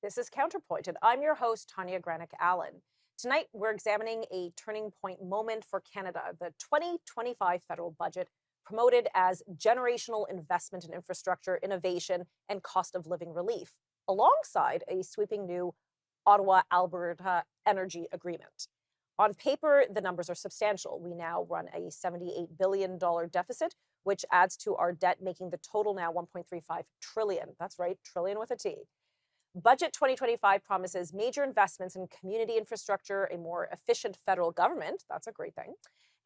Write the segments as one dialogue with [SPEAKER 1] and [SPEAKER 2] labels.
[SPEAKER 1] This is Counterpoint, and I'm your host, Tanya Granic Allen. Tonight, we're examining a turning point moment for Canada, the 2025 federal budget, promoted as generational investment in infrastructure, innovation, and cost of living relief, alongside a sweeping new Ottawa Alberta energy agreement. On paper, the numbers are substantial. We now run a $78 billion deficit, which adds to our debt, making the total now 1.35 trillion. That's right, trillion with a T. Budget 2025 promises major investments in community infrastructure, a more efficient federal government, that's a great thing,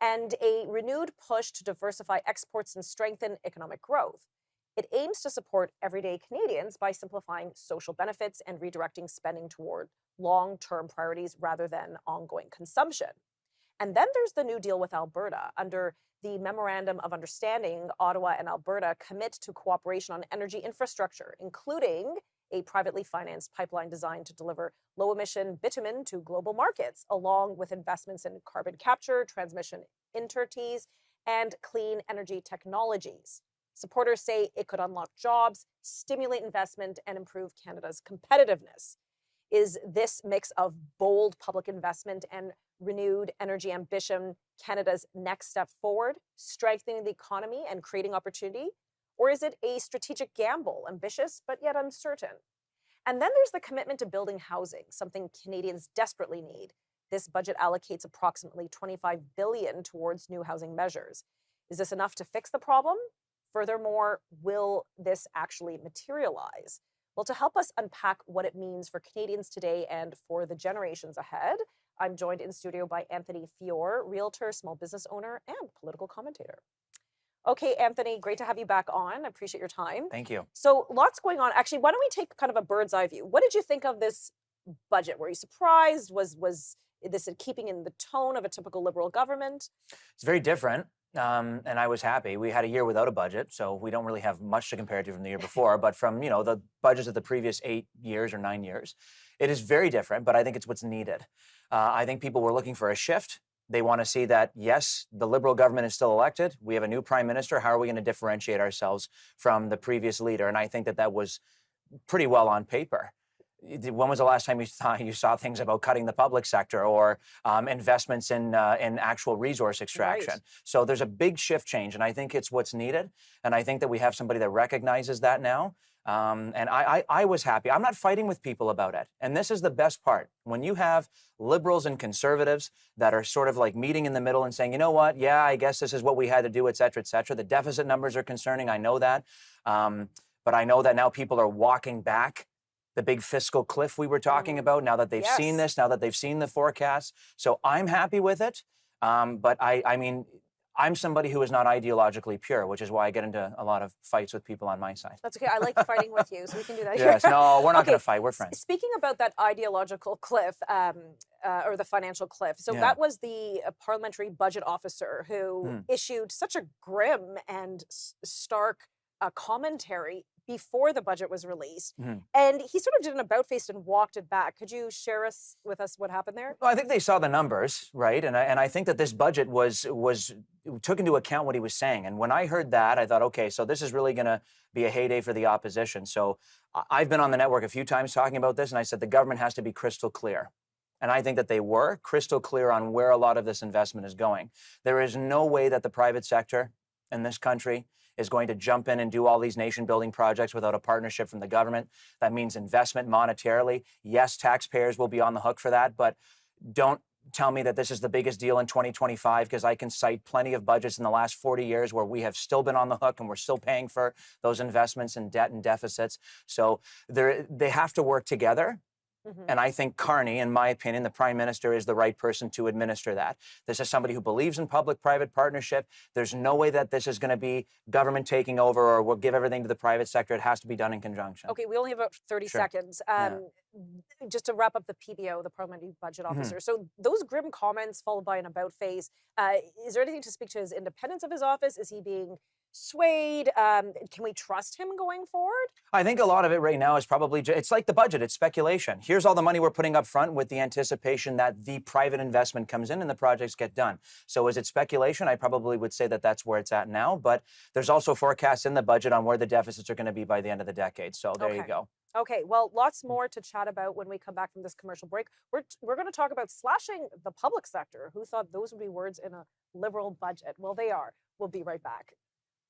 [SPEAKER 1] and a renewed push to diversify exports and strengthen economic growth. It aims to support everyday Canadians by simplifying social benefits and redirecting spending toward long-term priorities rather than ongoing consumption. And then there's the new deal with Alberta. Under the Memorandum of Understanding, Ottawa and Alberta commit to cooperation on energy infrastructure, including a privately financed pipeline designed to deliver low-emission bitumen to global markets, along with investments in carbon capture, transmission interties, and clean energy technologies. Supporters say it could unlock jobs, stimulate investment, and improve Canada's competitiveness. Is this mix of bold public investment and renewed energy ambition Canada's next step forward, strengthening the economy and creating opportunity? Or is it a strategic gamble, ambitious but yet uncertain? And then there's the commitment to building housing, something Canadians desperately need. This budget allocates approximately $25 billion towards new housing measures. Is this enough to fix the problem? Furthermore, will this actually materialize? Well, to help us unpack what it means for Canadians today and for the generations ahead, I'm joined in studio by Anthony Feor, realtor, small business owner, and political commentator. Okay, Anthony, great to have you back on. I appreciate your time.
[SPEAKER 2] Thank you.
[SPEAKER 1] So lots going on. Actually, why don't we take kind of a bird's eye view? What did you think of this budget? Were you surprised? Was this in keeping in the tone of a typical Liberal government?
[SPEAKER 2] It's very different, and I was happy. We had a year without a budget, so we don't really have much to compare to from the year before. But from the budgets of the previous 8 years or 9 years, it is very different. But I think it's what's needed. I think people were looking for a shift. They want to see that, yes, the Liberal government is still elected. We have a new prime minister. How are we going to differentiate ourselves from the previous leader? And I think that was pretty well on paper. When was the last time you saw things about cutting the public sector or investments in actual resource extraction?
[SPEAKER 1] Right.
[SPEAKER 2] So there's a big shift change, and I think it's what's needed. And I think that we have somebody that recognizes that now. And I was happy. I'm not fighting with people about it. And this is the best part. When you have liberals and conservatives that are sort of like meeting in the middle and saying, you know what, yeah, I guess this is what we had to do, et cetera, et cetera. The deficit numbers are concerning. I know that. But I know that now people are walking back the big fiscal cliff we were talking about, now that they've seen this, now that they've seen the forecast. So I'm happy with it. But I mean, I'm somebody who is not ideologically pure, which is why I get into a lot of fights with people on my side.
[SPEAKER 1] That's okay. I like fighting with you, so we can do that.
[SPEAKER 2] Yes, no, we're not
[SPEAKER 1] Okay.
[SPEAKER 2] going to fight. We're friends.
[SPEAKER 1] Speaking about that ideological cliff, or the financial cliff, so that was the parliamentary budget officer who issued such a grim and stark commentary before the budget was released. And he sort of did an about-face and walked it back. Could you share with us what happened there?
[SPEAKER 2] Well, I think they saw the numbers, right? And I think that this budget took into account what he was saying. And when I heard that, I thought, okay, so this is really going to be a heyday for the opposition. So I've been on the network a few times talking about this, and I said the government has to be crystal clear. And I think that they were crystal clear on where a lot of this investment is going. There is no way that the private sector in this country is going to jump in and do all these nation-building projects without a partnership from the government. That means investment monetarily. Yes, taxpayers will be on the hook for that, but don't tell me that this is the biggest deal in 2025, because I can cite plenty of budgets in the last 40 years where we have still been on the hook and we're still paying for those investments in debt and deficits. So they have to work together. And I think Carney, in my opinion, the Prime Minister, is the right person to administer that. This is somebody who believes in public-private partnership. There's no way that this is going to be government taking over or we'll give everything to the private sector. It has to be done in conjunction.
[SPEAKER 1] Okay, we only have about 30 seconds. Just to wrap up the PBO, the Parliamentary Budget Officer. So those grim comments followed by an about face, is there anything to speak to his independence of his office? Is he being swayed? Can we trust him going forward?
[SPEAKER 2] I think a lot of it right now is probably, it's like the budget, it's speculation. Here's all the money we're putting up front with the anticipation that the private investment comes in and the projects get done. So is it speculation? I probably would say that that's where it's at now, but there's also forecasts in the budget on where the deficits are going to be by the end of the decade. So there you go.
[SPEAKER 1] Okay, well, lots more to chat about when we come back from this commercial break. We're going to talk about slashing the public sector. Who thought those would be words in a liberal budget? Well, they are. We'll be right back.